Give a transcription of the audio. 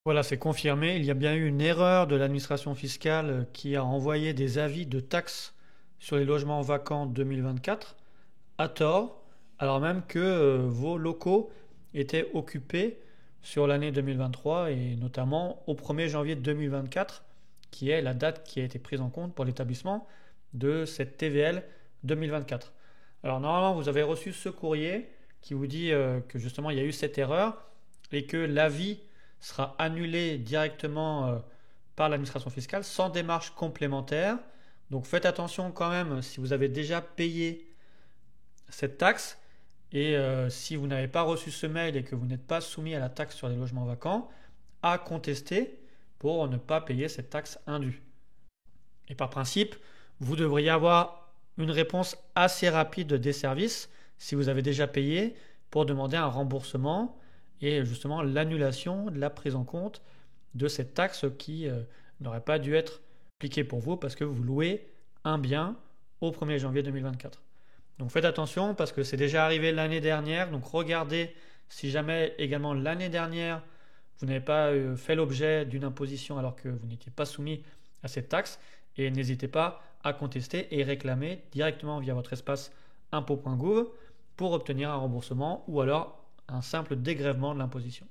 Voilà, c'est confirmé. Il y a bien eu une erreur de l'administration fiscale qui a envoyé des avis de taxes sur les logements vacants 2024 à tort, alors même que vos locaux étaient occupés sur l'année 2023 et notamment au 1er janvier 2024, qui est la date qui a été prise en compte pour l'établissement de cette TVL 2024. Alors normalement, vous avez reçu ce courrier qui vous dit que justement il y a eu cette erreur et que l'avis sera annulé directement par l'administration fiscale sans démarche complémentaire. Donc faites attention quand même si vous avez déjà payé cette taxe et si vous n'avez pas reçu ce mail et que vous n'êtes pas soumis à la taxe sur les logements vacants, à contester pour ne pas payer cette taxe indue. Et par principe, vous devriez avoir une réponse assez rapide des services si vous avez déjà payé pour demander un remboursement et justement l'annulation de la prise en compte de cette taxe qui n'aurait pas dû être appliquée pour vous parce que vous louez un bien au 1er janvier 2024. Donc faites attention parce que c'est déjà arrivé l'année dernière. Donc regardez si jamais également l'année dernière vous n'avez pas fait l'objet d'une imposition alors que vous n'étiez pas soumis à cette taxe et n'hésitez pas à contester et réclamer directement via votre espace impôt.gouv pour obtenir un remboursement ou alors un simple dégrèvement de l'imposition.